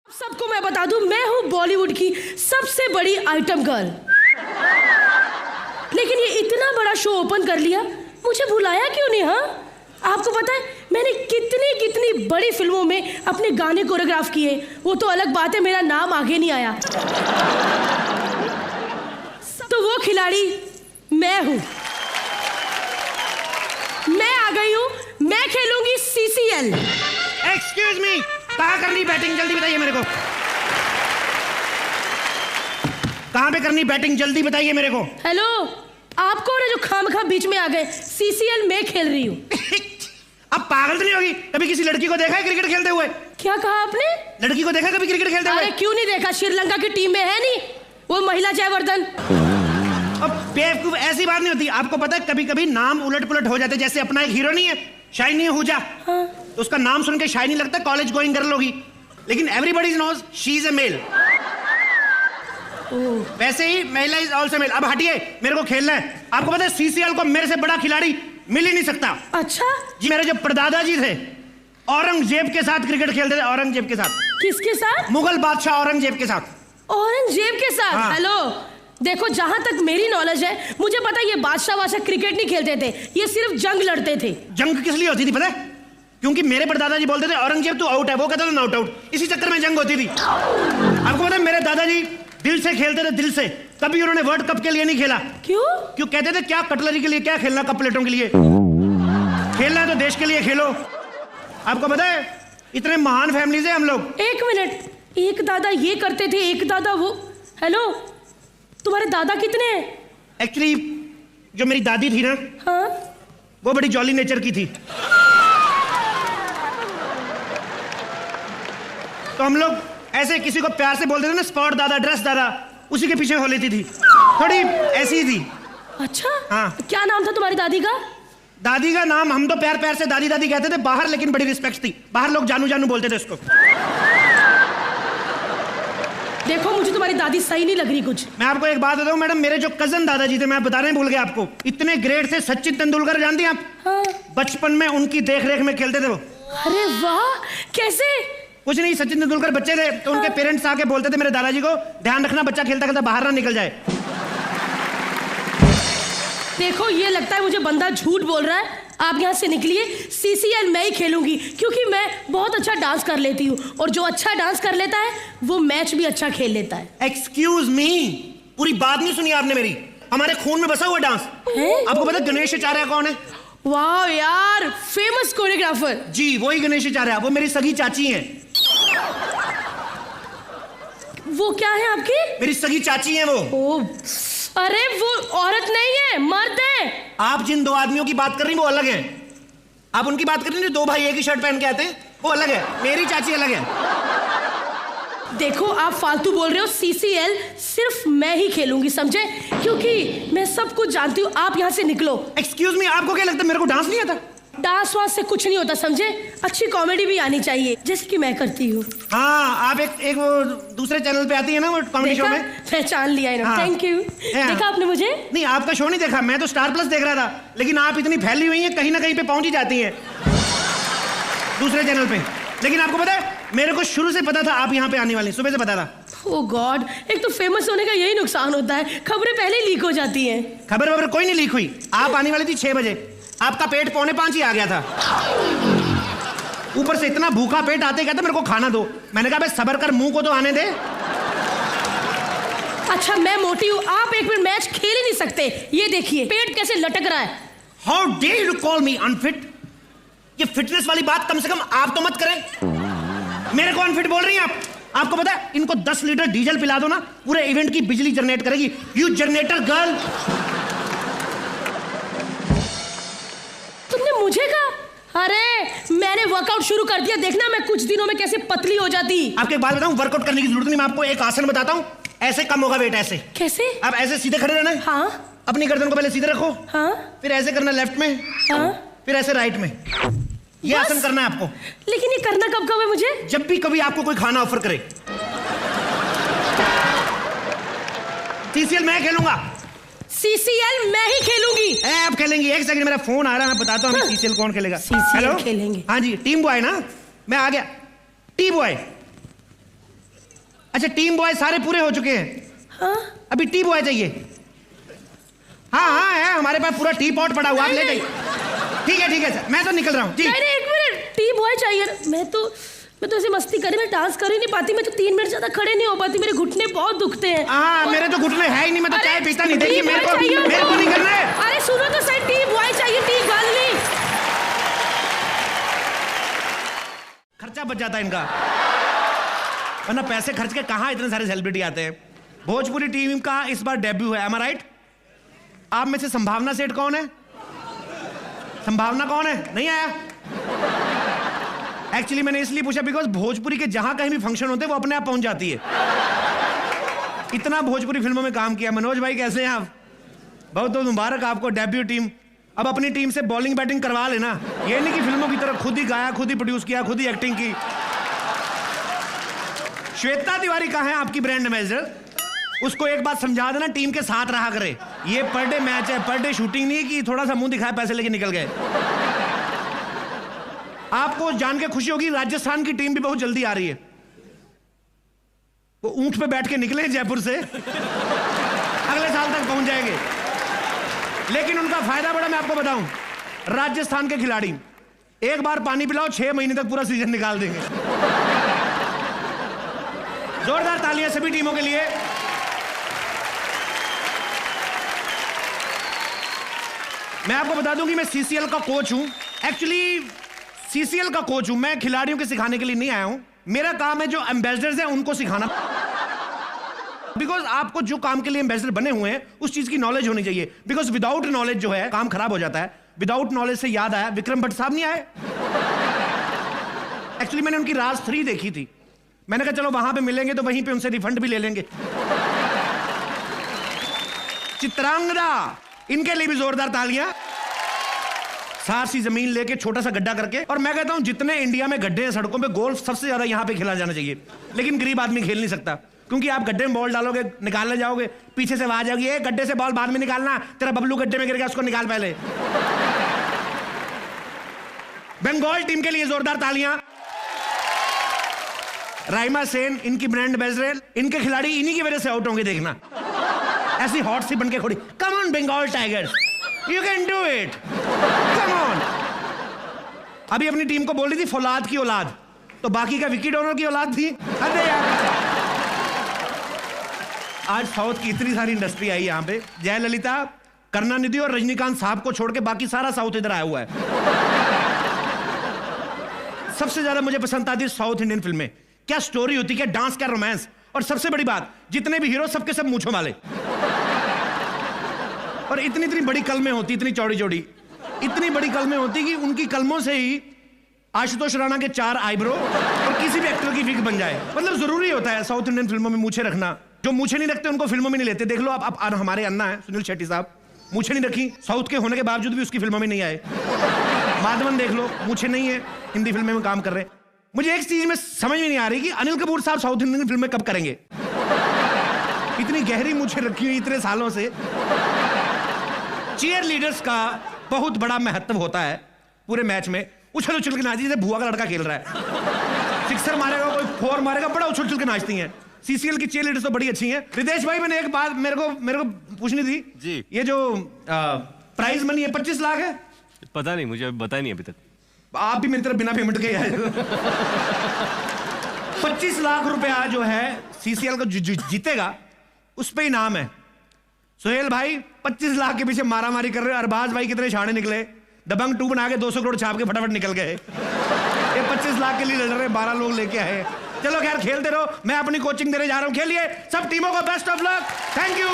सबको मैं बता दूं, मैं हूं बॉलीवुड की सबसे बड़ी आइटम गर्ल। लेकिन ये इतना बड़ा शो ओपन कर लिया, मुझे बुलाया क्यों नहीं? हाँ, आपको पता है मैंने कितनी कितनी बड़ी फिल्मों में अपने गाने कोरियोग्राफ किए। वो तो अलग बात है, मेरा नाम आगे नहीं आया। तो वो खिलाड़ी मैं हूं। मैं आ गई हूं, मैं खेलूंगी CCL। एक्सक्यूज मी, कहाँ करनी बैटिंग, जल्दी बताइए मेरे को। कहाँ पे करनी बैटिंग, जल्दी बताइए मेरे को। हेलो, आप कौन है जो खामखा बीच में आ गए? CCL मैं खेल रही हूँ। अब पागल तो नहीं होगी? कभी किसी लड़की को देखा है क्रिकेट खेलते हुए? क्या कहा आपने? लड़की को देखा कभी क्रिकेट खेलते हुए? अरे क्यों नहीं देखा, श्रीलंका की टीम में है नहीं वो महिला जयवर्धन। अब बेवकूफ, ऐसी बात नहीं होती। आपको पता है कभी कभी नाम उलट पुलट हो जाते। जैसे अपना एक हीरो नहीं है, शाइनी आहूजा। हाँ। तो उसका नाम सुन के शाइनी लगता कॉलेज गोइंग गर्ल होगी, लेकिन everybody knows she is a male. वैसे ही महिला इज ऑल्सो मेल। अब हटिए, मेरे को खेलना है। आपको पता है CCL को मेरे से बड़ा खिलाड़ी मिल ही नहीं सकता। अच्छा जी, मेरे जो परदादा जी थे औरंगजेब के साथ क्रिकेट खेलते थे। औरंगजेब के साथ? किसके साथ? मुगल बादशाह औरंगजेब के साथ। औरंगजेब के साथ? हाँ। हेलो देखो, जहां तक मेरी नॉलेज है, मुझे पता है ये बादशाह क्रिकेट नहीं खेलते थे, ये सिर्फ जंग लड़ते थे। जंग किस लिए होती थी पता है? क्योंकि मेरे परदादा जी बोलते थे औरंगजेब तू आउट है, वो कहता था नॉट आउट। इसी चक्कर में जंग होती थी। आपको पता है मेरे दादाजी दिल से खेलते थे, दिल से। कभी उन्होंने वर्ल्ड कप के लिए नहीं खेला। क्यों? क्यों कहते थे क्या कटलरी के लिए क्या खेलना, कप प्लेटों के लिए खेलना है तो देश के लिए खेलो। आपको पता है इतने महान फैमिली से हम लोग। एक मिनट, एक दादा ये करते थे, एक दादा वो। हेलो, तुम्हारे दादा कितने हैं? एक्चुअली जो मेरी दादी थी ना, हाँ? वो बड़ी जॉली नेचर की थी। तो हम लोग ऐसे किसी को प्यार से बोलते थे ना, स्पॉट दादा, ड्रेस दादा, उसी के पीछे हो लेती थी। थोड़ी ऐसी ही थी। अच्छा। हाँ। क्या नाम था तुम्हारी दादी का? दादी का नाम हम तो प्यार प्यार से दादी दादी कहते थे बाहर, लेकिन बड़ी रिस्पेक्ट थी। बाहर लोग जानू जानू बोलते थे उसको। देखो, मुझे तुम्हारी दादी सही नहीं लग रही कुछ। मैं आपको एक बात बताऊं मैडम, मेरे जो कजन दादाजी थे, मैं बताने भूल गया आपको, इतने ग्रेट थे। सचिन तेंदुलकर जानती हैं आप? हाँ। बचपन में उनकी देखरेख में खेलते थे वो। अरे वाह, कैसे? कुछ नहीं, सचिन तेंदुलकर बच्चे थे तो उनके पेरेंट्स आके बोलते थे मेरे दादाजी को, ध्यान रखना बच्चा खेलता खेलता बाहर ना निकल जाए। देखो, ये लगता है मुझे बंदा झूठ बोल रहा है। आप यहाँ से निकलिए, CCL मैं ही खेलूंगी, क्योंकि मैं बहुत अच्छा डांस कर लेती हूँ, और जो अच्छा डांस कर लेता है वो मैच भी अच्छा खेल लेता है। एक्सक्यूज मी, पूरी बात नहीं सुनी आपने मेरी। हमारे खून में बसा हुआ डांस है? आपको पता गणेश आचार्य कौन है? वाह यार, फेमस कोरियोग्राफर। जी, वही गणेश आचार्य। वो मेरी सगी चाची हैं। वो क्या है आपकी? मेरी सगी चाची हैं वो। ओ, अरे वो औरत नहीं है, मर्द है। आप जिन दो आदमियों की बात कर रही हैं वो अलग हैं। आप उनकी बात कर रही हैं, दो भाई एक ही शर्ट पहन के आते हैं, वो अलग है। मेरी चाची अलग है। देखो, आप फालतू बोल रहे हो। CCL सिर्फ मैं ही खेलूंगी, समझे? क्योंकि मैं सब कुछ जानती हूँ। आप यहाँ से निकलो। एक्सक्यूज मी, आपको क्या लगता है मेरे को डांस नहीं आता? डांस वांस से कुछ नहीं होता, समझे? अच्छी कॉमेडी भी आनी चाहिए, जैसे कि मैं करती हूँ। हाँ, आप एक वो दूसरे चैनल पे आती है ना, वो कॉमेडी शो में। पहचान लिया है ना? हाँ। Thank you. देखा आपने मुझे? नहीं, आपका शो नहीं देखा, मैं तो स्टार प्लस देख रहा था। लेकिन आप इतनी फैली हुई हैं, कहीं ना कहीं पे पहुंच ही जाती हैं दूसरे चैनल पे। लेकिन आपको पता है मेरे को शुरू से पता था आप यहाँ पे आने वाली, सुबह से पता था। ओह गॉड, एक तो फेमस होने का यही नुकसान होता है, खबरें पहले ही लीक हो जाती हैं। खबर वबर कोई नहीं लीक हुई। आप आने वाली थी 6 बजे, आपका पेट 4:45 ही आ गया था। ऊपर से इतना भूखा पेट आते कहता मेरे को खाना दो। मैंने कहा भाई सबर कर, मुंह को तो आने दे। अच्छा, मैं मोटी हूँ, आप एक मिनट मैच खेल ही नहीं सकते। ये देखिए पेट कैसे लटक रहा है। How dare you call me unfit? ये फिटनेस वाली बात कम से कम आप तो मत करें। मेरे को अनफिट बोल रही हैं आप? आपको पता है इनको 10 लीटर डीजल पिला दो ना, पूरे इवेंट की बिजली जनरेट करेगी। You generator girl. तुमने मुझे कहा? अरे मैंने वर्कआउट शुरू कर दिया, देखना मैं कुछ दिनों में कैसे पतली हो जाती। आपके एक बात बताऊं, वर्कआउट करने की जरूरत नहीं। मैं आपको एक आसन बताता हूं, ऐसे कम होगा वेट। ऐसे कैसे? अब ऐसे सीधे खड़े रहना है। हाँ। अपनी गर्दन को पहले सीधे रखो। हाँ। फिर ऐसे करना लेफ्ट में। हाँ। फिर ऐसे राइट में। ये आसन करना है आपको। लेकिन ये करना कब कब है मुझे? जब भी कभी आपको कोई खाना ऑफर करे। CCL मैं खेलूंगा। CCL मैं ही खेलूंगी। आप खेलेंगी? एक सेकंड, मेरा फोन आ रहा है, मैं बताता हूँ CCL कौन खेलेगा। CCL खेलेंगे। हाँ जी, टीम बॉय ना, मैं आ गया। टी बॉय, अच्छा, टीम बॉय सारे पूरे हो चुके हैं? हाँ अभी टी बॉय चाहिए? हाँ हाँ है, हमारे पास पूरा टी पॉट पड़ा हुआ, आप ले जाइए। ठीक है सर, मैं तो निकल रहा हूँ। नहीं नहीं, एक मिनट, टी बॉय चाहिए। मैं तो ऐसे मस्ती करी, मैं डांस कर ही नहीं पाती। मैं तो 3 मिनट ज्यादा खड़े नहीं हो पाती, मेरे घुटने बहुत दुखते हैं। हाँ, मेरे तो घुटने है ही नहीं, मैं तो चाय पीता नहीं। देखिए मेरे को नहीं करना है। अरे सुनो तो सही, टी बॉय चाहिए, टी गर्ल नहीं। खर्चा बच जाता है इनका, वरना पैसे खर्च के कहाँ इतने सारे सेलिब्रिटी आते हैं। भोजपुरी टीम का इस बार डेब्यू है, am I right? आप में से संभावना सेठ कौन है? संभावना कौन है? नहीं आया? एक्चुअली मैंने इसलिए पूछा बिकॉज भोजपुरी के जहां कहीं भी फंक्शन होते हैं वो अपने आप पहुंच जाती है। इतना भोजपुरी फिल्मों में काम किया। मनोज भाई कैसे हैं आप? बहुत बहुत मुबारक आपको, डेब्यू टीम। अब अपनी टीम से बॉलिंग बैटिंग करवा लेना, ये नहीं कि फिल्मों की तरह खुद ही गाया, खुद ही प्रोड्यूस किया, खुद ही एक्टिंग की। श्वेता तिवारी कहाँ है आपकी ब्रांड एम्बेसडर? उसको एक बात समझा देना, टीम के साथ रहा करे। ये पर डे मैच है, पर डे शूटिंग नहीं कि थोड़ा सा मुंह दिखाया पैसे लेके निकल गए। आपको जान के खुशी होगी, राजस्थान की टीम भी बहुत जल्दी आ रही है। वो ऊंट पे बैठ के निकले जयपुर से, अगले साल तक पहुंच जाएंगे। लेकिन उनका फायदा बड़ा, मैं आपको बताऊं, राजस्थान के खिलाड़ी एक बार पानी पिलाओ 6 महीने तक पूरा सीजन निकाल देंगे। जोरदार तालियां सभी टीमों के लिए। मैं आपको बता दूं कि मैं सीसीएल का कोच हूं। एक्चुअली सीसीएल का कोच हूं मैं, खिलाड़ियों के सिखाने के लिए नहीं आया हूं। मेरा काम है जो एम्बेसडर्स हैं उनको सिखाना। बिकॉज आपको जो काम के लिए एम्बेसडर बने हुए हैं उस चीज की नॉलेज होनी चाहिए। बिकॉज विदाउट नॉलेज जो है काम खराब हो जाता है। विदाउट नॉलेज से याद आया, विक्रम भट्ट साहब नहीं आए? एक्चुअली मैंने उनकी राज 3 देखी थी। मैंने कहा चलो वहां पे मिलेंगे तो वहीं पे उनसे रिफंड भी ले लेंगे। चित्रांगदा, इनके लिए भी जोरदार तालियां। सारसी जमीन लेके छोटा सा गड्ढा करके, और मैं कहता हूं जितने इंडिया में गड्ढे हैं सड़कों पे, गोल्फ सबसे ज्यादा यहां पे खेला जाना चाहिए। लेकिन गरीब आदमी खेल नहीं सकता, क्योंकि आप गड्ढे में बॉल डालोगे, निकालने जाओगे, पीछे से आवाज आएगी, ए गड्ढे से बॉल बाद में निकालना, तेरा बबलू गड्ढे में गिर गया, उसको निकाल पहले। बंगाल टीम के लिए जोरदार तालियां। राइमा सेन, इनकी ब्रांड एम्बेसडर, इनके खिलाड़ी इन्हीं की वजह से आउट होंगे, देखना। ऐसी हॉट सी बन के खड़ी, come on Bengal tigers, you can do it, come on. अभी अपनी टीम को बोल रही थी फौलाद की औलाद, तो बाकी का विकेट ओनर की औलाद थी। अरे यार, आज साउथ की इतनी सारी इंडस्ट्री आई यहां पे, जयललिता, करुणानिधि और रजनीकांत साहब को छोड़ के बाकी सारा साउथ इधर आया हुआ है। सबसे ज्यादा मुझे पसंद आती है साउथ इंडियन फिल्में। क्या स्टोरी होती, क्या डांस, क्या रोमांस, और सबसे बड़ी बात, जितने भी हीरो सबके सब मूंछों वाले, और इतनी इतनी बड़ी कलमें होती, इतनी चौड़ी चौड़ी, इतनी बड़ी कलमें होती कि उनकी कलमों से ही आशुतोष राणा के 4 आईब्रो और किसी भी एक्टर की विग बन जाए। मतलब जरूरी होता है साउथ इंडियन फिल्मों में मूंछें रखना। जो मूंछें नहीं रखते उनको फिल्मों में नहीं लेते। देख लो आप हमारे अन्ना है सुनील शेट्टी साहब, मूंछें नहीं रखी, साउथ के होने के बावजूद भी उसकी फिल्मों में नहीं आए। माधवन देख लो, मूंछें नहीं है, हिंदी फिल्में में काम कर रहे हैं। मुझे एक चीज में समझ में नहीं आ रही कि अनिल कपूर साहब साउथ इंडियन फिल्म में कब करेंगे। इतनी गहरी मूंछें रखी हुई इतने सालों से। चीयर लीडर्स का बहुत बड़ा महत्व होता है पूरे मैच में। उछल उछल के नाची, जैसे भुआ का लड़का खेल रहा है, सिक्सर मारेगा, कोई 4 मारेगा, बड़ा उछल उछल के नाचती हैं। सीसीएल की चीयर लीडर्स तो बड़ी अच्छी हैं। रितेश भाई, मैंने एक बात मेरे को पूछनी थी जी। ये जो प्राइज मनी है 25 लाख है? पता नहीं, मुझे बताया नहीं अभी तक। आप भी मेरी तरफ बिना पेमेंट के आए। 25 लाख रुपया जो है सीसीएल का जीतेगा, उस पे इनाम है। सुहेल भाई 25 लाख के पीछे मारामारी कर रहे हो। अरबाज भाई कितने छाने निकले, दबंग 2 बना के 200 करोड़ छाप के फटाफट निकल गए। ये 25 लाख के लिए लड़ रहे, 12 लोग लेके आए। चलो खैर, खेलते रहो, मैं अपनी कोचिंग देने जा रहा हूं। खेलिए सब टीमों को best of luck. Thank you.